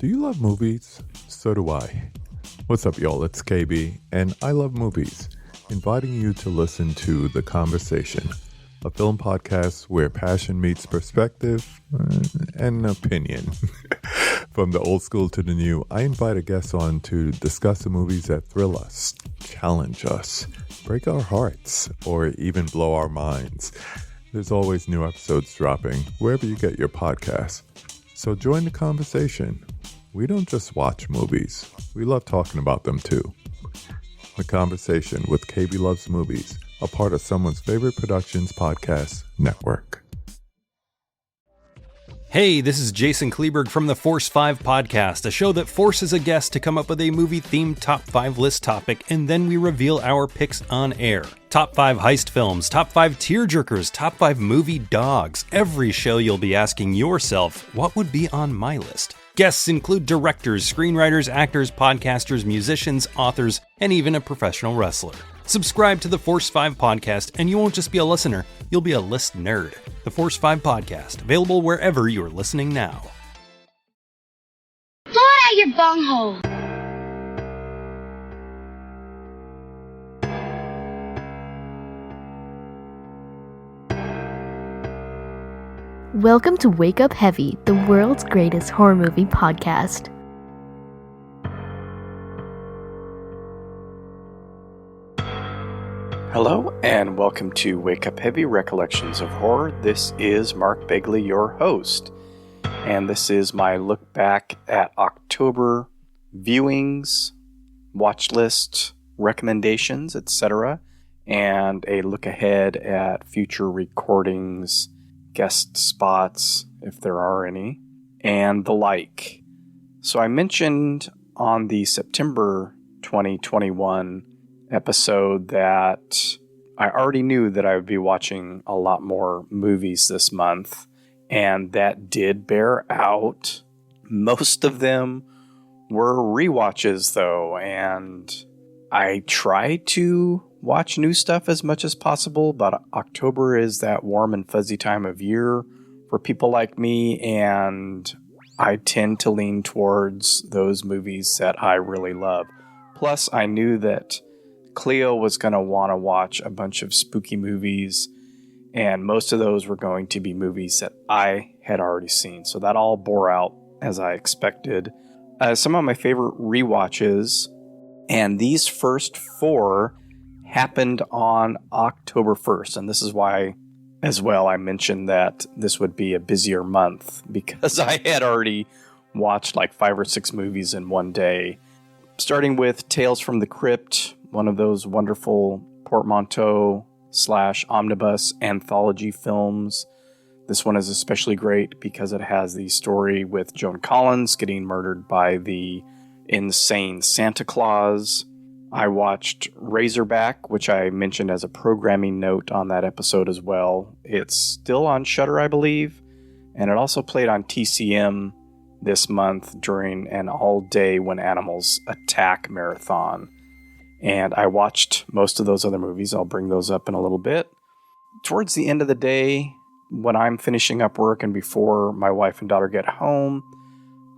Do you love movies? So do I. What's up, y'all? It's KB, and I love movies, inviting you to listen to The Conversation, a film podcast where passion meets perspective and opinion. From the old school to the new, I invite a guest on to discuss the movies that thrill us, challenge us, break our hearts, or even blow our minds. There's always new episodes dropping wherever you get your podcasts. So join the conversation. We don't just watch movies. We love talking about them too. The Conversation with KB Loves Movies, a part of Someone's Favorite Productions podcast network. Hey, this is Jason Kleberg from the Force 5 podcast, a show that forces a guest to come up with a movie-themed top 5 list topic, and then we reveal our picks on air. Top 5 heist films, top 5 tearjerkers, top 5 movie dogs. Every show you'll be asking yourself, what would be on my list? Guests include directors, screenwriters, actors, podcasters, musicians, authors, and even a professional wrestler. Subscribe to the Force 5 podcast, and you won't just be a listener, you'll be a list nerd. The Force 5 podcast, available wherever you're listening now. Blow it out your bunghole. Welcome to Wake Up Heavy, the world's greatest horror movie podcast. Hello, and welcome to Wake Up Heavy Recollections of Horror. This is Mark Begley, your host, and this is my look back at October viewings, watch list, recommendations, etc., and a look ahead at future recordings, guest spots, if there are any, and the like. So I mentioned on the September 2021 episode that I already knew that I would be watching a lot more movies this month, and that did bear out. Most of them were rewatches, though, and I try to watch new stuff as much as possible, but October is that warm and fuzzy time of year for people like me, and I tend to lean towards those movies that I really love. Plus, I knew that Cleo was going to want to watch a bunch of spooky movies, and most of those were going to be movies that I had already seen, so that all bore out as I expected. Some of my favorite rewatches, and these first 4 happened on October 1st, and this is why, as well, I mentioned that this would be a busier month, because I had already watched like 5 or 6 movies in one day. Starting with Tales from the Crypt, one of those wonderful portmanteau/omnibus anthology films. This one is especially great because it has the story with Joan Collins getting murdered by the insane Santa Claus. I watched Razorback, which I mentioned as a programming note on that episode as well. It's still on Shudder, I believe, and it also played on TCM this month during an all-day When Animals Attack marathon. And I watched most of those other movies. I'll bring those up in a little bit. Towards the end of the day, when I'm finishing up work and before my wife and daughter get home,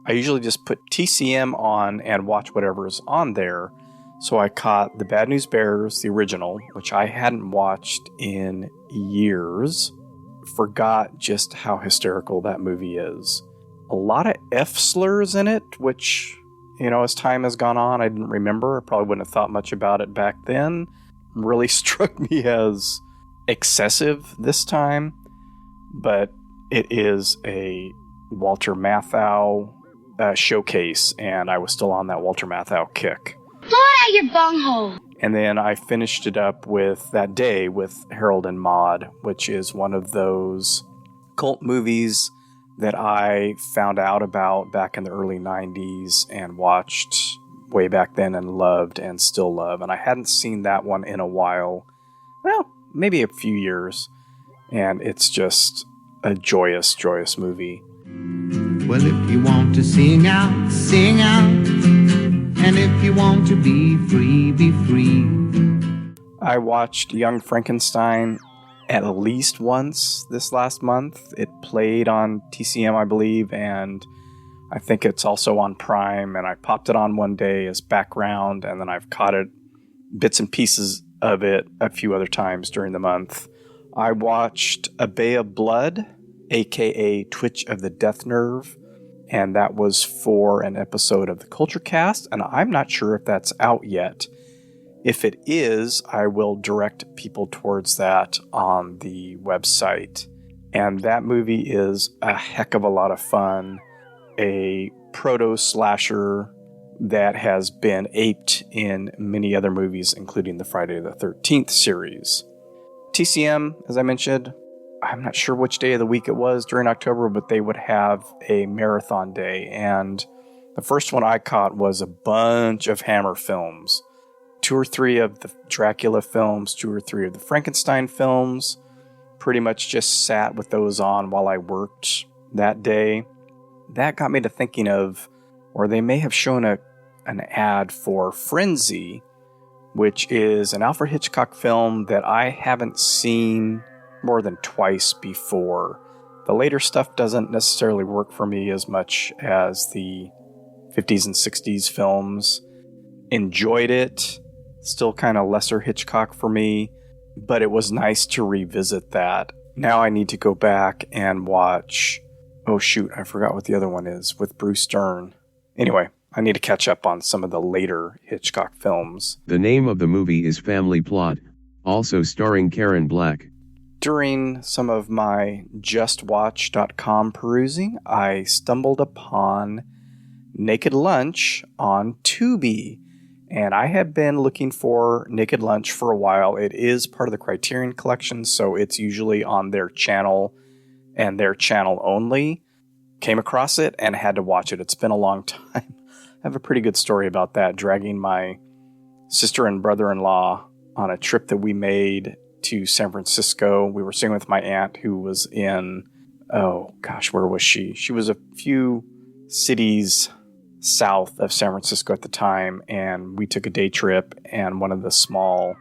I usually just put TCM on and watch whatever's on there. So I caught The Bad News Bears, the original, which I hadn't watched in years. Forgot just how hysterical that movie is. A lot of F-slurs in it, which, you know, as time has gone on, I didn't remember. I probably wouldn't have thought much about it back then. Really struck me as excessive this time. But it is a Walter Matthau showcase, and I was still on that Walter Matthau kick. Blow it out your bunghole. And then I finished it up with that day with Harold and Maude, which is one of those cult movies that I found out about back in the early 90s and watched way back then and loved and still love. And I hadn't seen that one in a while. Well, maybe a few years. And it's just a joyous, joyous movie. Well, if you want to sing out, sing out. And if you want to be free, be free. I watched Young Frankenstein at least once this last month. It played on TCM, I believe, and I think it's also on Prime, and I popped it on one day as background, and then I've caught it, bits and pieces of it, a few other times during the month. I watched A Bay of Blood, aka Twitch of the Death Nerve, and that was for an episode of the Culture Cast, and I'm not sure if that's out yet. If it is, I will direct people towards that on the website. And that movie is a heck of a lot of fun. A proto-slasher that has been aped in many other movies, including the Friday the 13th series. TCM, as I mentioned, I'm not sure which day of the week it was during October, but they would have a marathon day. And the first one I caught was a bunch of Hammer films. 2 or 3 of the Dracula films, 2 or 3 of the Frankenstein films. Pretty much just sat with those on while I worked that day. That got me to thinking of, or they may have shown an ad for Frenzy, which is an Alfred Hitchcock film that I haven't seen more than twice before. The later stuff doesn't necessarily work for me as much as the 50s and 60s films. Enjoyed it. Still kind of lesser Hitchcock for me, but it was nice to revisit that. Now I need to go back and watch... Oh shoot, I forgot what the other one is, with Bruce Dern. Anyway, I need to catch up on some of the later Hitchcock films. The name of the movie is Family Plot, also starring Karen Black. During some of my justwatch.com perusing, I stumbled upon Naked Lunch on Tubi. And I have been looking for Naked Lunch for a while. It is part of the Criterion Collection, so it's usually on their channel and their channel only. Came across it and had to watch it. It's been a long time. I have a pretty good story about that, dragging my sister and brother-in-law on a trip that we made to San Francisco. We were staying with my aunt who was in, where was she? She was a few cities south of San Francisco at the time, and we took a day trip, and one of the small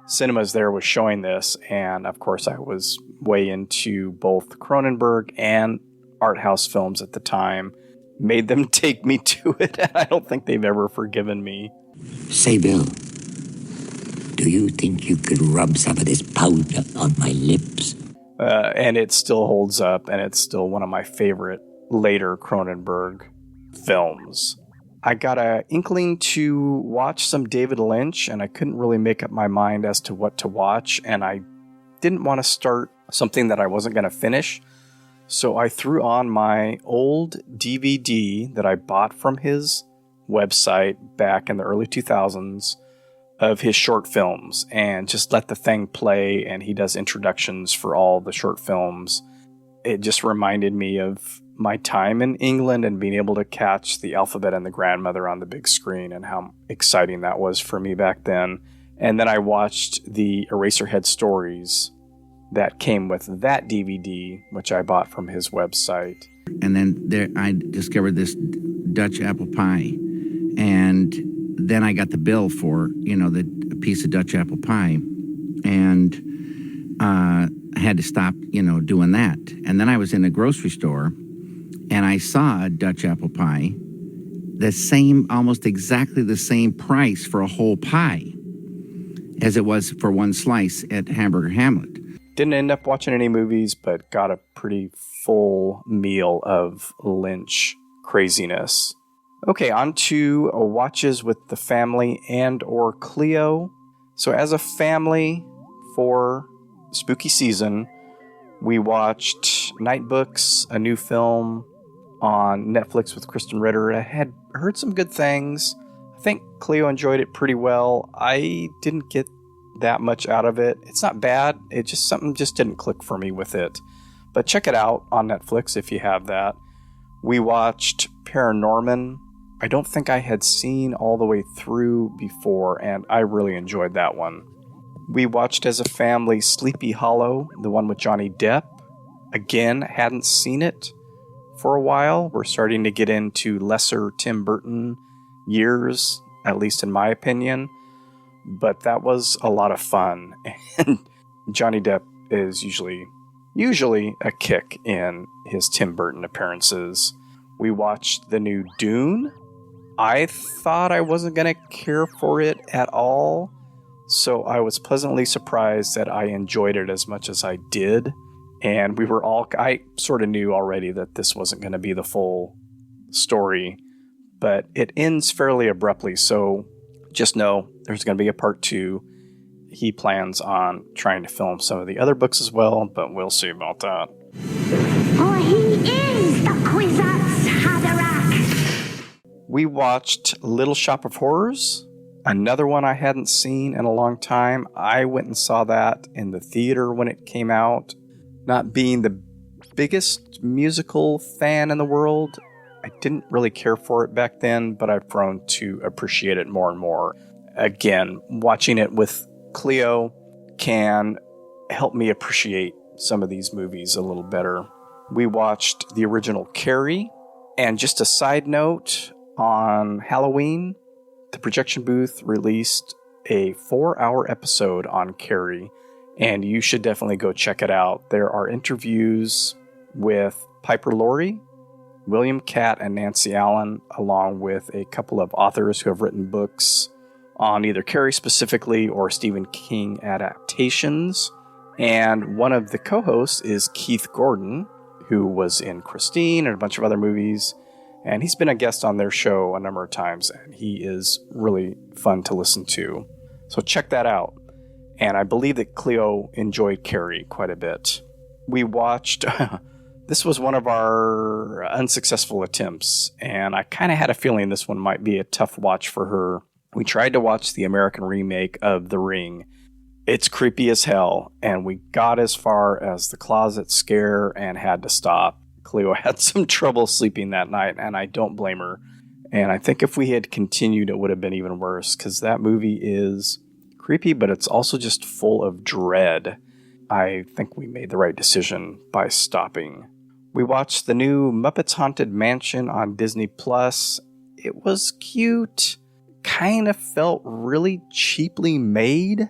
cinemas there was showing this, and of course I was way into both Cronenberg and art house films at the time. Made them take me to it, and I don't think they've ever forgiven me. Say, Bill, do you think you could rub some of this powder on my lips? And it still holds up, and it's still one of my favorite later Cronenberg films. I got an inkling to watch some David Lynch, and I couldn't really make up my mind as to what to watch, and I didn't want to start something that I wasn't going to finish, so I threw on my old DVD that I bought from his website back in the early 2000s of his short films, and just let the thing play, and he does introductions for all the short films. It just reminded me of my time in England and being able to catch The Alphabet and the Grandmother on the big screen, and how exciting that was for me back then. And then I watched the Eraserhead stories that came with that DVD, which I bought from his website. And then I discovered this Dutch apple pie, and then I got the bill for, the piece of Dutch apple pie, and I had to stop, doing that. And then I was in a grocery store, and I saw a Dutch apple pie, almost exactly the same price for a whole pie as it was for one slice at Hamburger Hamlet. Didn't end up watching any movies, but got a pretty full meal of Lynch craziness. Okay, on to watches with the family and or Cleo. So as a family for spooky season, we watched Night Books, a new film on Netflix with Kristen Ritter. I had heard some good things. I think Cleo enjoyed it pretty well. I didn't get that much out of it. It's not bad. Something just didn't click for me with it. But check it out on Netflix if you have that. We watched Paranorman. I don't think I had seen all the way through before, and I really enjoyed that one. We watched as a family Sleepy Hollow, the one with Johnny Depp. Again, hadn't seen it for a while. We're starting to get into lesser Tim Burton years, at least in my opinion. But that was a lot of fun. And Johnny Depp is usually a kick in his Tim Burton appearances. We watched the new Dune. I thought I wasn't going to care for it at all, so I was pleasantly surprised that I enjoyed it as much as I did. And I sort of knew already that this wasn't going to be the full story, but it ends fairly abruptly, so just know there's going to be a part 2. He plans on trying to film some of the other books as well, but we'll see about that. For he is the Kwisatz Haderach. We watched Little Shop of Horrors, another one I hadn't seen in a long time. I went and saw that in the theater when it came out. Not being the biggest musical fan in the world, I didn't really care for it back then, but I've grown to appreciate it more and more. Again, watching it with Cleo can help me appreciate some of these movies a little better. We watched the original Carrie, and just a side note, on Halloween, the projection booth released a 4-hour episode on Carrie, and you should definitely go check it out. There are interviews with Piper Laurie, William Catt, and Nancy Allen, along with a couple of authors who have written books on either Carrie specifically or Stephen King adaptations. And one of the co-hosts is Keith Gordon, who was in Christine and a bunch of other movies. And he's been a guest on their show a number of times, and he is really fun to listen to. So check that out. And I believe that Cleo enjoyed Carrie quite a bit. We watched... This was one of our unsuccessful attempts, and I kind of had a feeling this one might be a tough watch for her. We tried to watch the American remake of The Ring. It's creepy as hell, and we got as far as the closet scare and had to stop. Cleo had some trouble sleeping that night, and I don't blame her. And I think if we had continued, it would have been even worse, because that movie is creepy, but it's also just full of dread. I think we made the right decision by stopping. We watched the new Muppets Haunted Mansion on Disney+. It was cute. Kind of felt really cheaply made.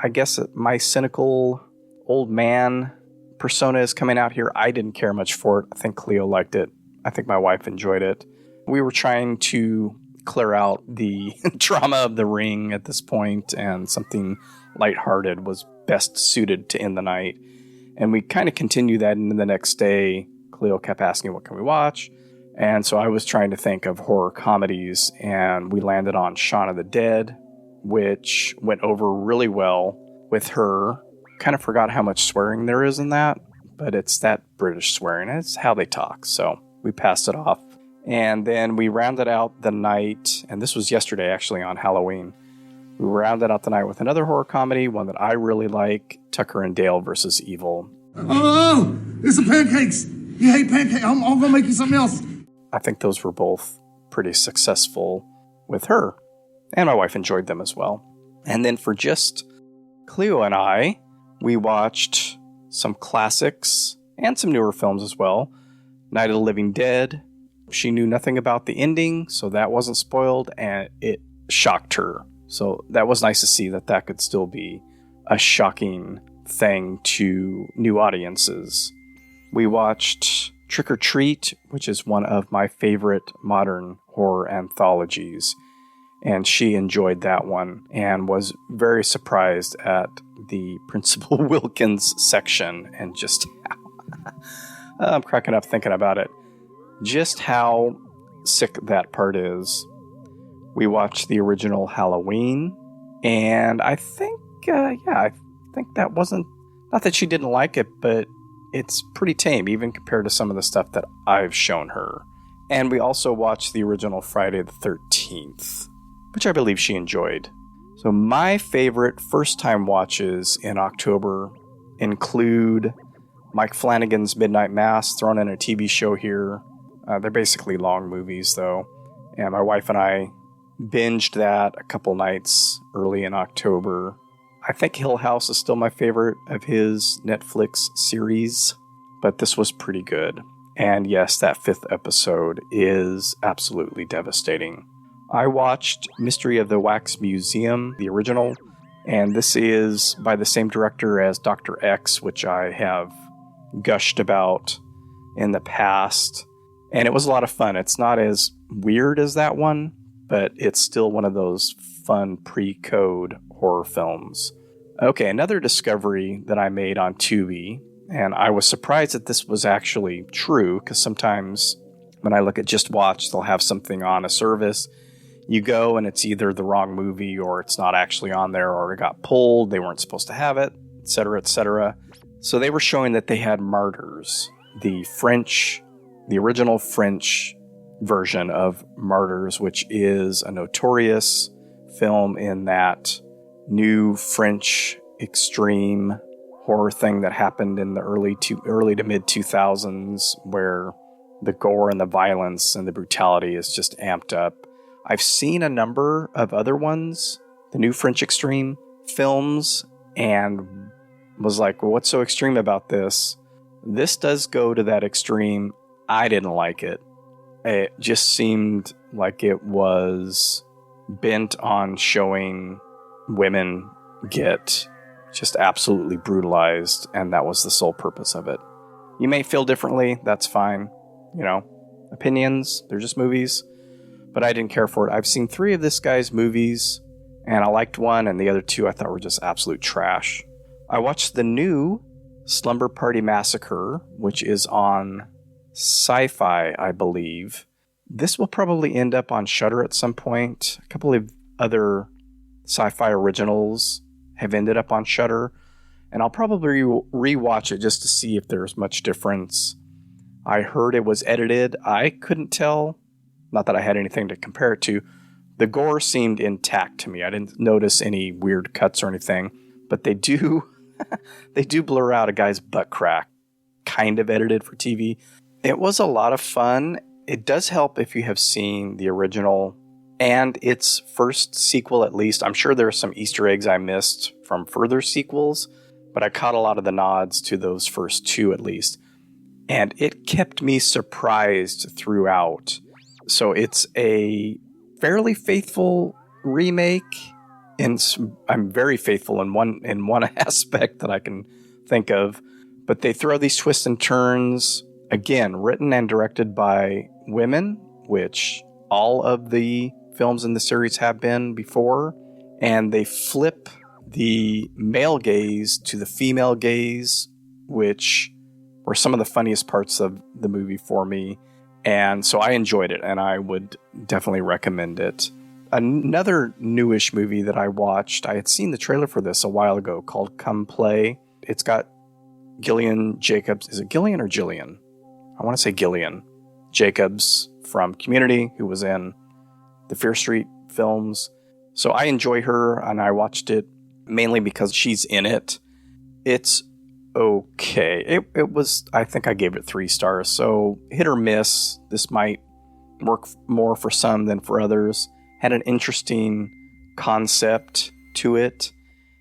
I guess my cynical old man persona is coming out here. I didn't care much for it. I think Cleo liked it. I think my wife enjoyed it. We were trying to clear out the trauma of The Ring at this point, and something lighthearted was best suited to end the night. And we kind of continued that into the next day. Cleo kept asking, what can we watch? And so I was trying to think of horror comedies, and we landed on Shaun of the Dead, which went over really well with her. Kind of forgot how much swearing there is in that, but it's that British swearing. It's how they talk, so we passed it off. And then we rounded out the night, and this was yesterday actually on Halloween. We rounded out the night with another horror comedy, one that I really like, Tucker and Dale versus Evil. Oh, it's the pancakes. You hate pancakes. I'm going to make you something else. I think those were both pretty successful with her, and my wife enjoyed them as well. And then for just Cleo and I, we watched some classics and some newer films as well. Night of the Living Dead. She knew nothing about the ending, so that wasn't spoiled, and it shocked her. So that was nice to see that could still be a shocking thing to new audiences. We watched Trick or Treat, which is one of my favorite modern horror anthologies, and she enjoyed that one and was very surprised at the Principal Wilkins section, and just I'm cracking up thinking about it. Just how sick that part is. We watched the original Halloween, and I think, I think that wasn't, not that she didn't like it, but it's pretty tame, even compared to some of the stuff that I've shown her. And we also watched the original Friday the 13th, which I believe she enjoyed. So my favorite first-time watches in October include Mike Flanagan's Midnight Mass, thrown in a TV show here. They're basically long movies, though. And my wife and I binged that a couple nights early in October. I think Hill House is still my favorite of his Netflix series, but this was pretty good. And yes, that 5th episode is absolutely devastating. I watched Mystery of the Wax Museum, the original, and this is by the same director as Dr. X, which I have gushed about in the past. And it was a lot of fun. It's not as weird as that one, but it's still one of those fun pre-code horror films. Okay, another discovery that I made on Tubi, and I was surprised that this was actually true, because sometimes when I look at Just Watch, they'll have something on a service. You go and it's either the wrong movie or it's not actually on there, or it got pulled, they weren't supposed to have it, etc., etc. So they were showing that they had Martyrs, the original French version of Martyrs, which is a notorious film in that new French extreme horror thing that happened in the early to mid 2000s, where the gore and the violence and the brutality is just amped up. I've seen a number of other ones, the new French extreme films, and was like, well, what's so extreme about this? This does go to that extreme. I didn't like it. It just seemed like it was bent on showing women get just absolutely brutalized, and that was the sole purpose of it. You may feel differently, that's fine. You know, opinions, they're just movies, but I didn't care for it. I've seen 3 of this guy's movies, and I liked one, and the other 2 I thought were just absolute trash. I watched the new Slumber Party Massacre, which is on Sci-Fi, I believe. This will probably end up on Shudder at some point. A couple of other Sci-Fi originals have ended up on Shudder, and I'll probably rewatch it just to see if there's much difference. I heard it was edited. I couldn't tell. Not that I had anything to compare it to. The gore seemed intact to me. I didn't notice any weird cuts or anything, but they do blur out a guy's butt crack, kind of edited for TV. It was a lot of fun. It does help if you have seen the original and its first sequel, at least. I'm sure there are some Easter eggs I missed from further sequels, but I caught a lot of the nods to those first 2 at least. And it kept me surprised throughout. So it's a fairly faithful remake, and I'm very faithful in one aspect that I can think of. But they throw these twists and turns, again, written and directed by women, which all of the films in the series have been before, and they flip the male gaze to the female gaze, which were some of the funniest parts of the movie for me. And so I enjoyed it, and I would definitely recommend it. Another newish movie that I watched, I had seen the trailer for this a while ago, called Come Play. It's got Gillian Jacobs. Is it Gillian or Jillian? I want to say Gillian Jacobs from Community, who was in the Fear Street films. So I enjoy her, and I watched it mainly because she's in it. It's okay. It was, I think I gave it 3 stars, so hit or miss. This might work more for some than for others. Had an interesting concept to it,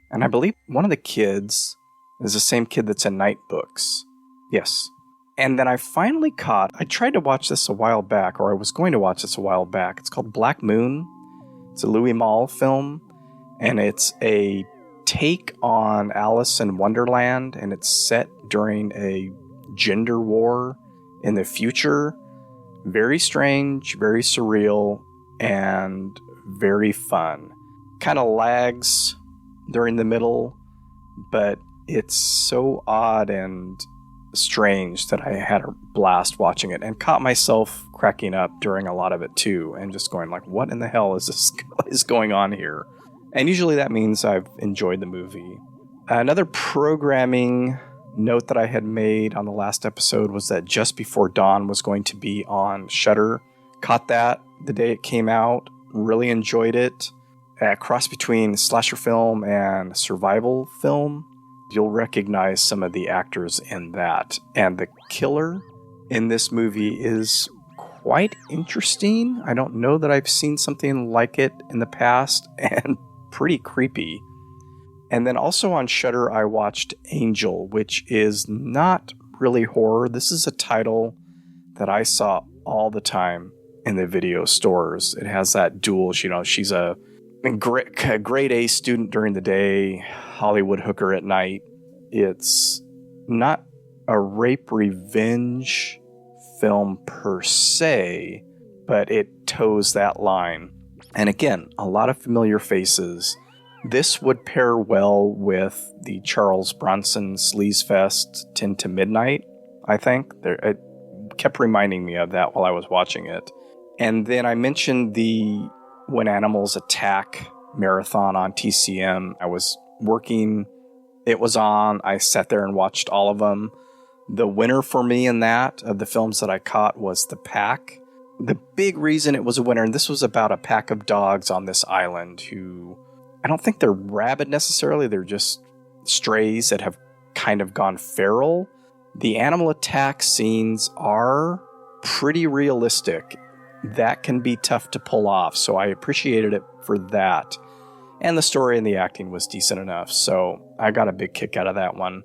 and I believe one of the kids is the same kid that's in Night Books. Yes. And then I finally I tried to watch this a while back, or I was going to watch this a while back. It's called Black Moon. It's a Louis Malle film, and it's a take on Alice in Wonderland, and it's set during a gender war in the future. Very strange, very surreal, and very fun. Kind of lags during the middle, but it's so odd and strange that I had a blast watching it, and caught myself cracking up during a lot of it too, and just going like, what in the hell is going on here? And usually that means I've enjoyed the movie. Another programming note that I had made on the last episode was that Just Before Dawn was going to be on Shudder. Caught that the day it came out. Really enjoyed it. A cross between slasher film and survival film. You'll recognize some of the actors in that. And the killer in this movie is quite interesting. I don't know that I've seen something like it in the past, and pretty creepy. And then also on Shudder, I watched Angel, which is not really horror. This is a title that I saw all the time in the video stores. It has that dual, she's a grade A student during the day, Hollywood hooker at night. It's not a rape revenge film per se, but it toes that line. And again, a lot of familiar faces. This would pair well with the Charles Bronson Sleaze Fest 10 to Midnight, I think. It kept reminding me of that while I was watching it. And then I mentioned the When Animals Attack marathon on TCM. I was working, it was on, I sat there and watched all of them. The winner for me in that, of the films that I caught, was The Pack. The big reason it was a winner, and this was about a pack of dogs on this island who, I don't think they're rabid necessarily, they're just strays that have kind of gone feral. The animal attack scenes are pretty realistic. That can be tough to pull off, so I appreciated it for that. And the story and the acting was decent enough, so I got a big kick out of that one.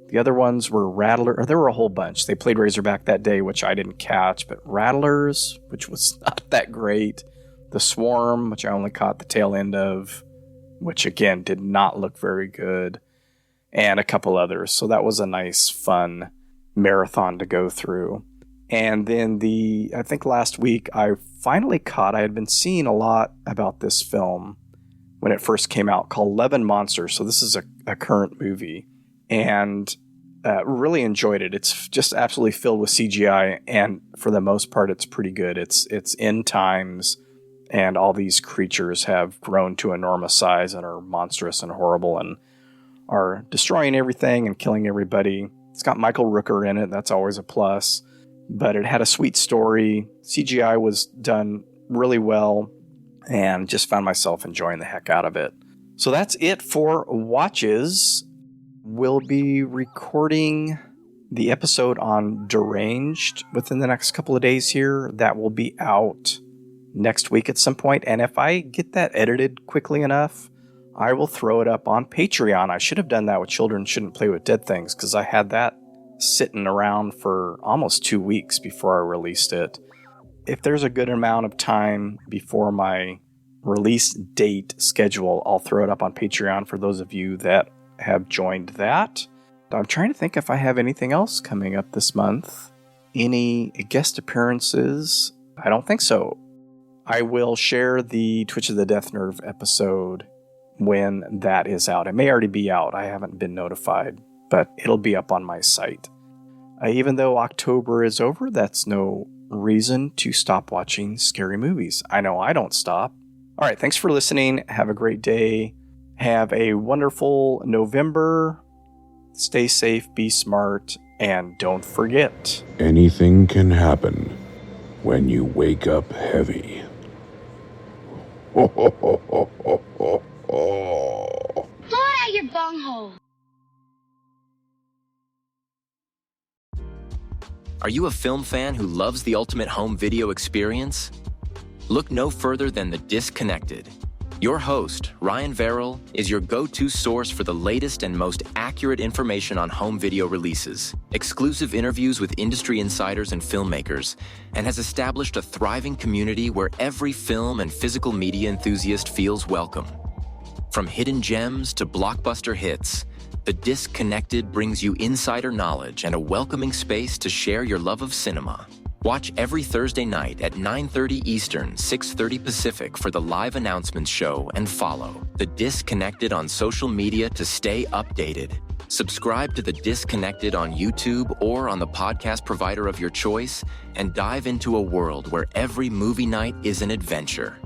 The other ones were there were a whole bunch. They played Razorback that day, which I didn't catch, but Rattlers, which was not that great. The Swarm, which I only caught the tail end of, which again did not look very good, and a couple others. So that was a nice, fun marathon to go through. And then I think last week I finally caught, I had been seeing a lot about this film when it first came out, called Love and Monsters. So this is a current movie. And really enjoyed it. It's just absolutely filled with CGI, and for the most part, it's pretty good. It's end times, and all these creatures have grown to enormous size and are monstrous and horrible and are destroying everything and killing everybody. It's got Michael Rooker in it. That's always a plus. But it had a sweet story. CGI was done really well, and just found myself enjoying the heck out of it. So that's it for Watches. We'll be recording the episode on Deranged within the next couple of days here. That will be out next week at some point. And if I get that edited quickly enough, I will throw it up on Patreon. I should have done that with Children Shouldn't Play with Dead Things, because I had that sitting around for almost 2 weeks before I released it. If there's a good amount of time before my release date schedule, I'll throw it up on Patreon for those of you that have joined that. I'm trying to think if I have anything else coming up this month. Any guest appearances? I don't think so. I will share the Twitch of the Death Nerve episode when that is out. It may already be out. I haven't been notified, but it'll be up on my site. Even though October is over, that's no reason to stop watching scary movies. I know I don't stop. All right, thanks for listening. Have a great day. Have a wonderful November. Stay safe, be smart, and don't forget. Anything can happen when you wake up heavy. Blow out your bunghole. Are you a film fan who loves the ultimate home video experience? Look no further than The Disconnected. Your host, Ryan Verrill, is your go-to source for the latest and most accurate information on home video releases, exclusive interviews with industry insiders and filmmakers, and has established a thriving community where every film and physical media enthusiast feels welcome. From hidden gems to blockbuster hits, The Disconnected brings you insider knowledge and a welcoming space to share your love of cinema. Watch every Thursday night at 9:30 Eastern, 6:30 Pacific for the live announcements show, and follow The Disconnected on social media to stay updated. Subscribe to The Disconnected on YouTube or on the podcast provider of your choice, and dive into a world where every movie night is an adventure.